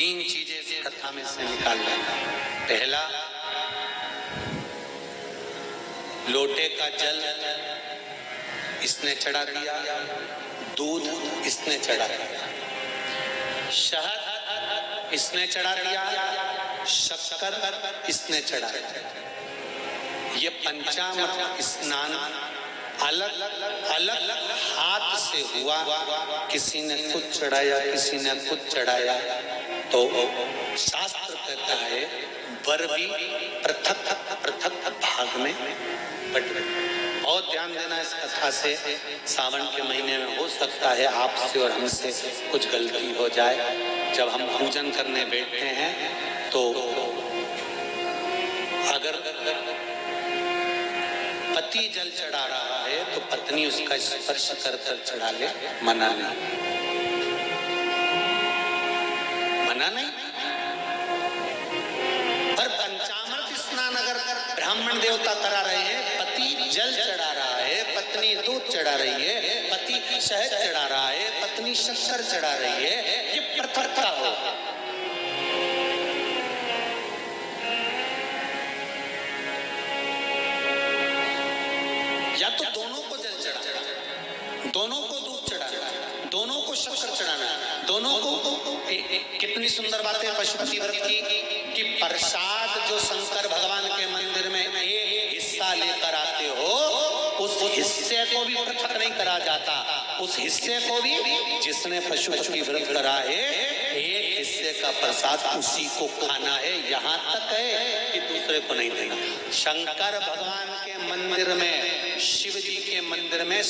तीन चीजें इस कथा में से निकाल लेना। पहला, लोटे का जल इसने चढ़ा दिया, दूध इसने चढ़ा दिया, शहद इसने चढ़ा दिया, शक्कर इसने चढ़ा दिया। ये पंचामृत स्नान अलग अलग हाथ से हुआ, किसी ने कुछ चढ़ाया, किसी ने कुछ चढ़ाया। तो शास्त्र कहता है वर भी पृथक पृथक भाग में बट। बहुत ध्यान देना इस कथा से। सावन के महीने में हो सकता है आपसे और हमसे कुछ गलती हो जाए। जब हम पूजन करने बैठते हैं तो अगर पति जल चढ़ा रहा है तो पत्नी उसका स्पर्श कर कर चढ़ा ले, मना नहीं, मना नहीं। पर पंचामृत स्नान अगर ब्राह्मण देवता करा रहे हैं, पति जल चढ़ा रहा है, पत्नी दूध चढ़ा रही है, पति शहद चढ़ा रहा है, पत्नी शक्कर चढ़ा रही है, ये पृथकता हो। या तो दोनों को जल चढ़ाना, दोनों को दूध चढ़ाना, दोनों को शक्कर चढ़ाना, दोनों को। कितनी सुंदर बात है पशुपति व्रत की कि प्रसाद जो शंकर भगवान के मंदिर में एक हिस्सा लेकर आते हो, उस हिस्से को भी पृथक नहीं करा जाता। उस हिस्से को भी जिसने पशुपति व्रत करा है, एक हिस्से का प्रसाद उसी को खाना है। यहाँ तक है कि दूसरे को नहीं देना। शंकर भगवान के मंदिर में, शिव जी के मंदिर में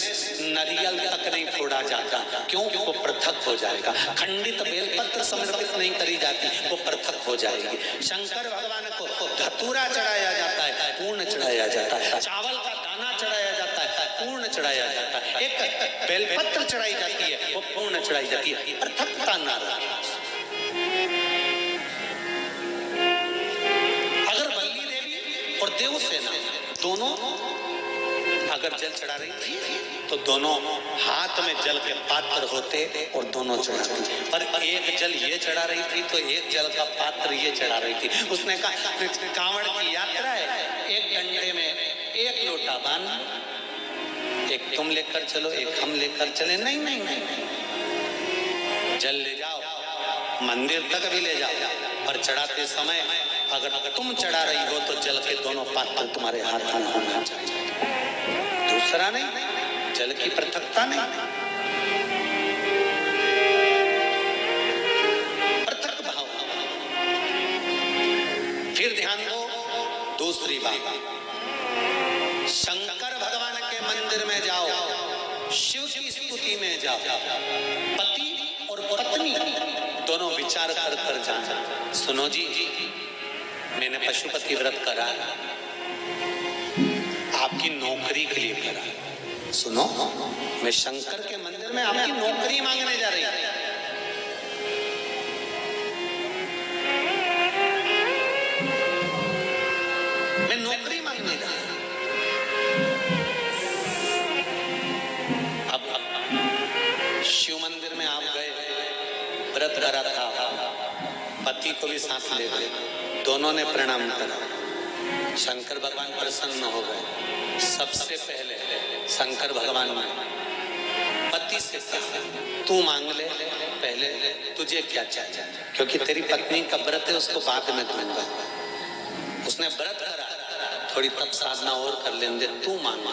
नारियल तक नहीं फोड़ा जाता। क्यों? वो पृथक हो जाएगा। खंडित बेलपत्र समर्पित नहीं करी जाती, वो पृथक हो जाएगी। शंकर भगवान को धतूरा चढ़ाया जाता है, पूर्ण चढ़ाया जाता है। चावल का दाना चढ़ाया जाता है, पूर्ण चढ़ाया जाता है। एक बेलपत्र चढ़ाई जाती है, वो पूर्ण चढ़ाई जाती है। पृथकता ना रहे। अगर वल्ली देवी और देवसेना दोनों अगर जल चढ़ा रही थी तो दोनों हाथ में जल के पात्र होते और दोनों चढ़ाती। पर एक जल ये चढ़ा रही थी तो एक जल का पात्र ये चढ़ा रही थी। उसने कहा कांवड़ की यात्रा है, एक डंडे में एक लोटा बांध, एक तुम लेकर चलो, एक हम लेकर चले। नहीं नहीं नहीं, जल ले जाओ, मंदिर तक भी ले जाओ, पर चढ़ाते समय अगर तुम चढ़ा रही हो तो जल के दोनों पात्र तुम्हारे हाथ में होना चाहिए, दूसरा नहीं। जल की पृथकता नहीं, पृथक भाव। फिर ध्यान दो दूसरी बात, शंकर भगवान के मंदिर में जाओ, शिव की स्तुति में जाओ, पति और पत्नी दोनों विचार कर कर जाना। सुनो जी, मैंने पशुपति व्रत करा, आपकी नौकरी के लिए करा। सुनो, मैं शंकर के मंदिर में आपकी नौकरी मांगने जा रही हूं। मैं नौकरी मांगने जा रही हूं। अब शिव मंदिर में आप गए, व्रत करा था, पति को भी साथ ले गए, दोनों ने प्रणाम करा। शंकर भगवान प्रसन्न हो गए। सबसे पहले शंकर भगवान ने पति से कहा, तू मांग ले, पहले तुझे क्या चाहिए, क्योंकि तेरी पत्नी का व्रत है, उसको बाद में दूंगा। उसने व्रत करा, थोड़ी तप साधना और कर लेंगे, तू मांग ले।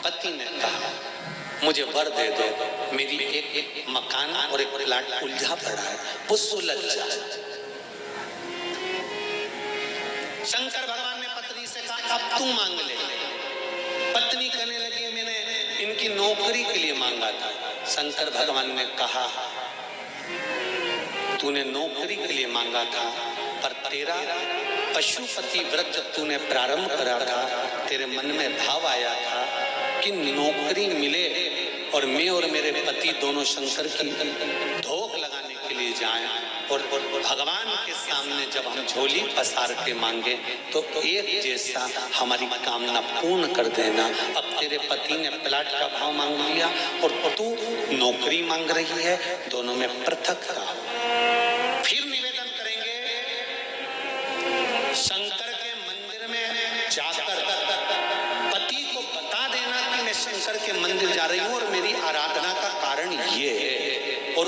पति ने कहा, मुझे वर दे दो, मेरी एक मकान और एक प्लाट उलझा पड़ा है, वो सुलझ जाए। शंकर भगवान ने पत्नी से कहा, अब तू मांग ले। पत्नी कहने लगी, मैंने इनकी नौकरी के लिए मांगा था। शंकर भगवान ने कहा, तूने नौकरी के लिए मांगा था, पर तेरा पशुपति व्रत जब तूने प्रारंभ करा था, तेरे मन में भाव आया था कि नौकरी मिले और मैं और मेरे पति दोनों शंकर की धोख लगाने के लिए जाएं, और भगवान के सामने जब हम झोली पसार के मांगे तो एक जैसा हमारी कामना पूर्ण कर देना। अब तेरे पति ने प्लाट का भाव मांग लिया और तू नौकरी मांग रही है, दोनों में पृथक था। फिर निवेदन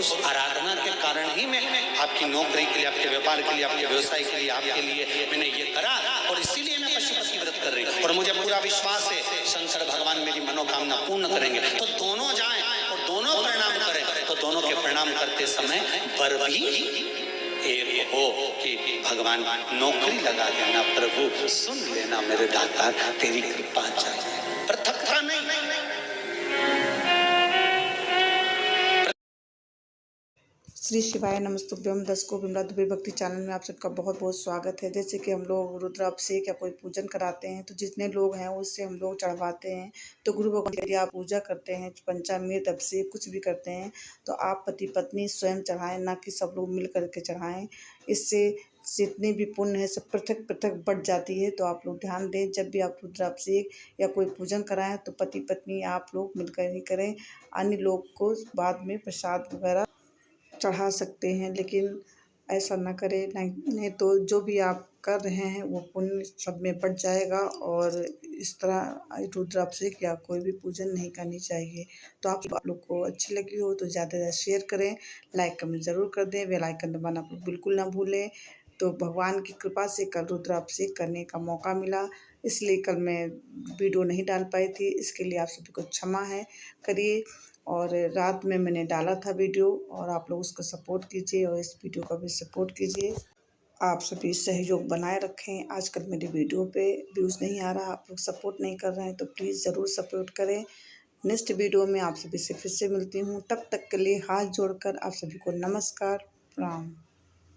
उस आराधना के कारण ही मैं आपकी नौकरी के लिए, आपके व्यापार के लिए, आपके व्यवसाय के लिए, आपके लिए मैंने ये करा और इसीलिए मैं पशुपति व्रत कर रही हूँ। और मुझे पूरा विश्वास है शंकर भगवान मेरी मनोकामना पूर्ण करेंगे। तो दोनों जाएं और दोनों प्रणाम करें। तो दोनों के प्रणाम करते समय वर भी एक हो कि भगवान नौकरी लगा देना, प्रभु सुन लेना मेरे दाता, तेरी कृपा चाहिए, पृथकता नहीं। श्री शिवाय नमस्तुभ्यम। दर्शकों, विमला दुबे भक्ति चैनल में आप सबका बहुत बहुत स्वागत है। जैसे कि हम लोग रुद्राभिषेक या कोई पूजन कराते हैं तो जितने लोग हैं उससे हम लोग चढ़वाते हैं। तो गुरु भगवान यदि आप पूजा करते हैं, पंचामृत अभिषेक कुछ भी करते हैं तो आप पति पत्नी स्वयं चढ़ाएं, ना कि सब लोग मिल करके चढ़ाएं। इससे जितने भी पुण्य है सब पृथक पृथक बढ़ जाती है। तो आप लोग ध्यान दें, जब भी आप रुद्राभिषेक या कोई पूजन कराएं तो पति पत्नी आप लोग मिलकर ही करें। अन्य लोग को बाद में प्रसाद वगैरह चढ़ा सकते हैं, लेकिन ऐसा ना करें, नहीं तो जो भी आप कर रहे हैं वो पुण्य सब में बढ़ जाएगा। और इस तरह रुद्राभिषेक या कोई भी पूजन नहीं करनी चाहिए। तो आप लोग को अच्छी लगी हो तो ज़्यादा से ज़्यादा शेयर करें, लाइक कमेंट ज़रूर कर दें, बेल आइकन दबाना आप लोग बिल्कुल ना भूलें। तो भगवान की कृपा से कल रुद्राभिषेक करने का मौका मिला, इसलिए कल मैं वीडियो नहीं डाल पाई थी। इसके लिए आप सभी को क्षमा है करिए। और रात में मैंने डाला था वीडियो और आप लोग उसको सपोर्ट कीजिए और इस वीडियो का भी सपोर्ट कीजिए। आप सभी सहयोग बनाए रखें। आजकल मेरी वीडियो पे व्यूज़ नहीं आ रहा, आप लोग सपोर्ट नहीं कर रहे हैं, तो प्लीज़ ज़रूर सपोर्ट करें। नेक्स्ट वीडियो में आप सभी से फिर से मिलती हूँ। तब तक के लिए हाथ जोड़कर आप सभी को नमस्कार, प्रणाम।